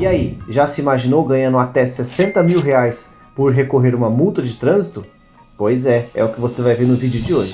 E aí, já se imaginou ganhando até 60 mil reais por recorrer uma multa de trânsito? Pois é o que você vai ver no vídeo de hoje.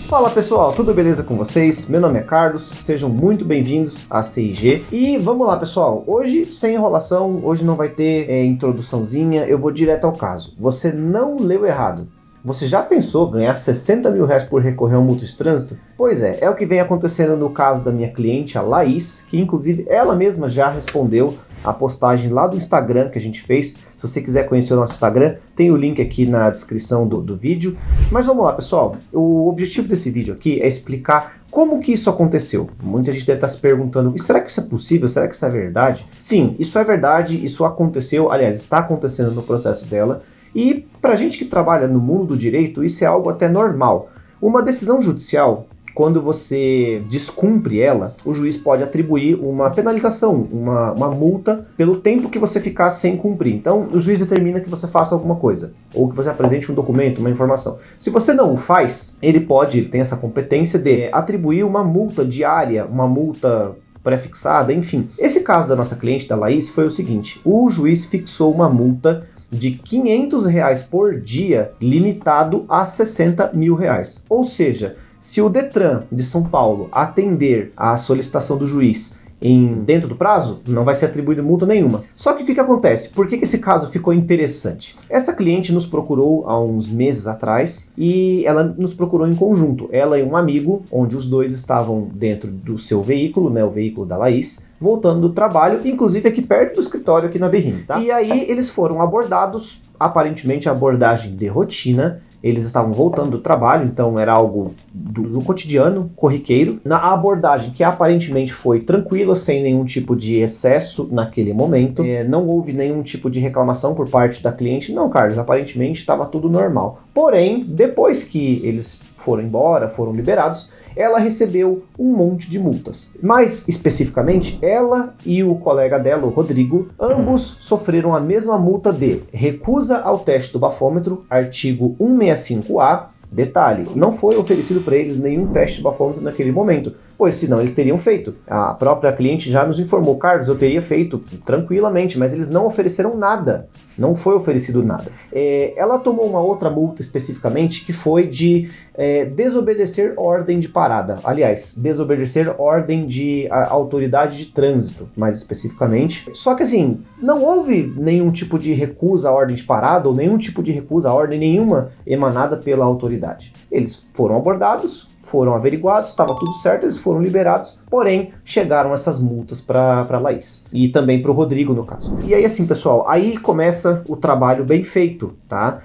Fala pessoal, tudo beleza com vocês? Meu nome é Carlos, sejam muito bem-vindos à CIG. E vamos lá pessoal, hoje sem enrolação, hoje não vai ter introduçãozinha, eu vou direto ao caso. Você não leu errado. Você já pensou ganhar 60 mil reais por recorrer a uma multa de trânsito? Pois é o que vem acontecendo no caso da minha cliente, a Laís, que inclusive ela mesma já respondeu a postagem lá do Instagram que a gente fez. Se você quiser conhecer o nosso Instagram, tem o link aqui na descrição do vídeo. Mas vamos lá pessoal, o objetivo desse vídeo aqui é explicar como que isso aconteceu. Muita gente deve estar se perguntando, e será que isso é possível? Será que isso é verdade? Sim, isso é verdade, isso aconteceu, aliás, está acontecendo no processo dela. E pra gente que trabalha no mundo do direito, isso é algo até normal. Uma decisão judicial, quando você descumpre ela, o juiz pode atribuir uma penalização, uma multa pelo tempo que você ficar sem cumprir. Então, o juiz determina que você faça alguma coisa, ou que você apresente um documento, uma informação. Se você não o faz, ele tem essa competência de atribuir uma multa diária, uma multa pré-fixada, enfim. Esse caso da nossa cliente, da Laís, foi o seguinte: o juiz fixou uma multa de R$ 500 por dia, limitado a 60 mil reais. Ou seja, se o Detran de São Paulo atender à solicitação do juiz dentro do prazo, não vai ser atribuída multa nenhuma. Só que o que acontece? Por que esse caso ficou interessante? Essa cliente nos procurou há uns meses atrás e ela nos procurou em conjunto, ela e um amigo, onde os dois estavam dentro do seu veículo, né, o veículo da Laís, voltando do trabalho, inclusive aqui perto do escritório aqui na Berrini, tá? E aí eles foram abordados, aparentemente abordagem de rotina. Eles estavam voltando do trabalho, então era algo do cotidiano, corriqueiro. Na abordagem, que aparentemente foi tranquila, sem nenhum tipo de excesso naquele momento. Não houve nenhum tipo de reclamação por parte da cliente. Não, Carlos, aparentemente estava tudo normal. Porém, depois que eles foram embora, foram liberados, ela recebeu um monte de multas. Mais especificamente, ela e o colega dela, o Rodrigo, ambos sofreram a mesma multa de recusa ao teste do bafômetro, artigo 165A. Detalhe, não foi oferecido para eles nenhum teste de bafômetro naquele momento, pois senão eles teriam feito. A própria cliente já nos informou, Carlos, eu teria feito tranquilamente, mas eles não ofereceram nada. Não foi oferecido nada. Ela tomou uma outra multa especificamente que foi de desobedecer ordem de parada. Aliás, desobedecer ordem de autoridade de trânsito, mais especificamente. Só que assim, não houve nenhum tipo de recusa à ordem de parada ou nenhum tipo de recusa à ordem nenhuma emanada pela autoridade. Eles foram abordados, foram averiguados, estava tudo certo, eles foram liberados, porém chegaram essas multas para Laís e também para o Rodrigo no caso. E aí assim pessoal, aí começa o trabalho bem feito, tá?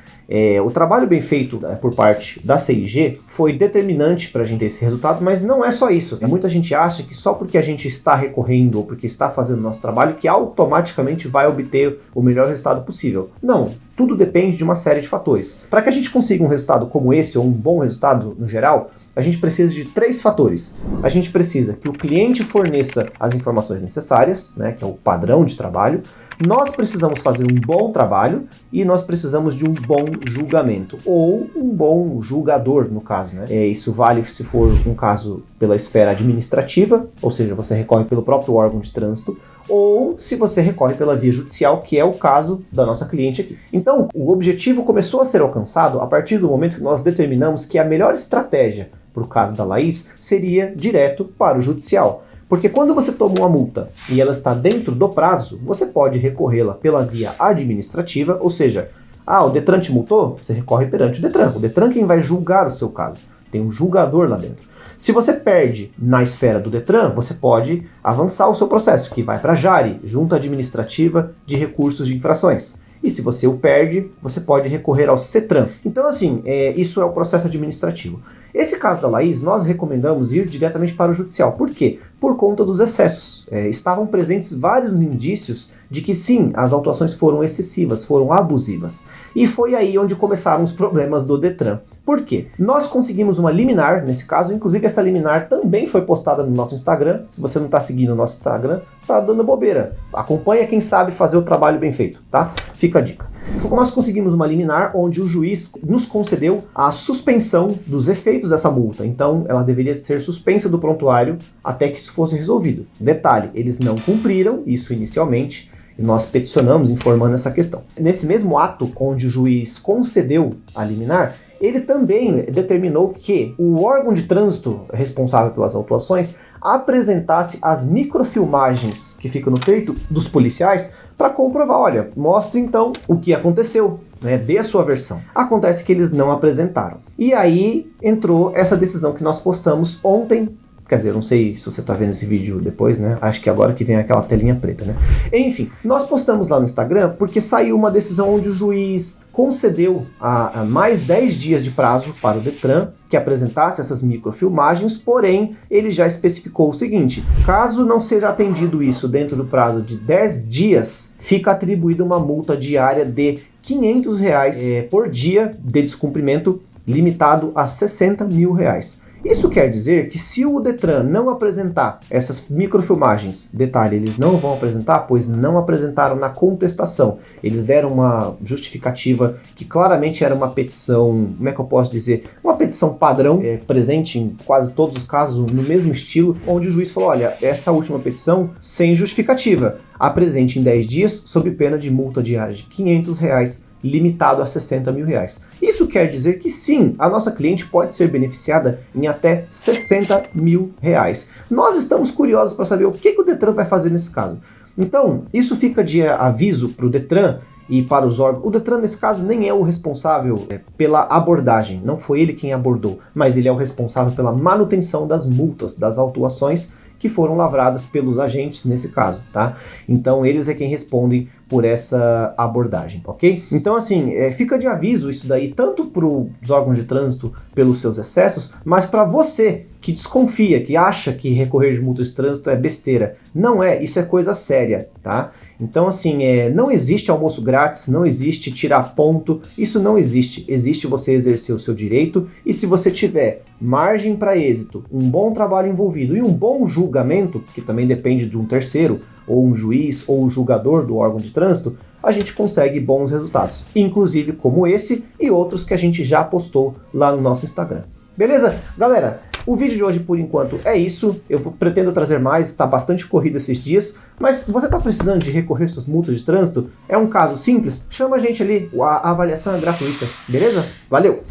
O trabalho bem feito por parte da CIG foi determinante para a gente ter esse resultado, mas não é só isso. Muita gente acha que só porque a gente está recorrendo ou porque está fazendo o nosso trabalho que automaticamente vai obter o melhor resultado possível. Não, tudo depende de uma série de fatores. Para que a gente consiga um resultado como esse, ou um bom resultado no geral, a gente precisa de 3 fatores. A gente precisa que o cliente forneça as informações necessárias, né, que é o padrão de trabalho. Nós precisamos fazer um bom trabalho e nós precisamos de um bom julgamento, ou um bom julgador, no caso, né? Isso vale se for um caso pela esfera administrativa, ou seja, você recorre pelo próprio órgão de trânsito, ou se você recorre pela via judicial, que é o caso da nossa cliente aqui. Então, o objetivo começou a ser alcançado a partir do momento que nós determinamos que a melhor estratégia para o caso da Laís seria direto para o judicial. Porque quando você toma uma multa e ela está dentro do prazo, você pode recorrê-la pela via administrativa, ou seja, o Detran te multou, você recorre perante o Detran. O Detran é quem vai julgar o seu caso. Tem um julgador lá dentro. Se você perde na esfera do Detran, você pode avançar o seu processo, que vai para a JARI, Junta Administrativa de Recursos de Infrações. E se você o perde, você pode recorrer ao CETRAN. Então assim, isso é o processo administrativo. Esse caso da Laís, nós recomendamos ir diretamente para o judicial. Por quê? Por conta dos excessos. Estavam presentes vários indícios de que sim, as autuações foram excessivas, foram abusivas. E foi aí onde começaram os problemas do Detran. Por quê? Nós conseguimos uma liminar, nesse caso, inclusive essa liminar também foi postada no nosso Instagram. Se você não está seguindo o nosso Instagram, tá dando bobeira. Acompanha quem sabe fazer o trabalho bem feito, tá? Fica a dica. Nós conseguimos uma liminar onde o juiz nos concedeu a suspensão dos efeitos dessa multa. Então, ela deveria ser suspensa do prontuário até que isso fosse resolvido. Detalhe, eles não cumpriram isso inicialmente. E nós peticionamos informando essa questão. Nesse mesmo ato onde o juiz concedeu a liminar, ele também determinou que o órgão de trânsito responsável pelas autuações apresentasse as microfilmagens que ficam no peito dos policiais para comprovar, olha, mostre então o que aconteceu, né, dê a sua versão. Acontece que eles não apresentaram. E aí entrou essa decisão que nós postamos ontem. Quer dizer, eu não sei se você tá vendo esse vídeo depois, né? Acho que agora que vem aquela telinha preta, né? Enfim, nós postamos lá no Instagram porque saiu uma decisão onde o juiz concedeu a mais 10 dias de prazo para o Detran que apresentasse essas microfilmagens, porém, ele já especificou o seguinte: caso não seja atendido isso dentro do prazo de 10 dias, fica atribuída uma multa diária de R$ 500 por dia de descumprimento, limitado a R$ 60 mil. Isso quer dizer que se o Detran não apresentar essas microfilmagens, detalhe, eles não vão apresentar, pois não apresentaram na contestação. Eles deram uma justificativa que claramente era uma petição, como é que eu posso dizer? Uma petição padrão, presente em quase todos os casos, no mesmo estilo, onde o juiz falou, olha, essa última petição sem justificativa, apresente em 10 dias sob pena de multa diária de R$ 500, limitado a R$ 60 mil. Isso quer dizer que sim, a nossa cliente pode ser beneficiada em até R$ 60 mil. Nós estamos curiosos para saber o que o Detran vai fazer nesse caso. Então, isso fica de aviso para o Detran e para os órgãos. O Detran, nesse caso, nem é o responsável pela abordagem, não foi ele quem abordou, mas ele é o responsável pela manutenção das multas, das autuações que foram lavradas pelos agentes nesse caso, tá? Então eles é quem respondem por essa abordagem, ok? Então assim, fica de aviso isso daí, tanto para os órgãos de trânsito pelos seus excessos, mas para você que desconfia, que acha que recorrer de multa de trânsito é besteira. Não é, isso é coisa séria, tá? Então assim, não existe almoço grátis, não existe tirar ponto, isso não existe. Existe você exercer o seu direito e se você tiver margem para êxito, um bom trabalho envolvido e um bom julgamento, que também depende de um terceiro, ou um juiz, ou um julgador do órgão de trânsito, a gente consegue bons resultados, inclusive como esse e outros que a gente já postou lá no nosso Instagram. Beleza? Galera, o vídeo de hoje, por enquanto, é isso. Eu pretendo trazer mais, está bastante corrido esses dias, mas se você está precisando de recorrer suas multas de trânsito, é um caso simples, chama a gente ali, a avaliação é gratuita, beleza? Valeu!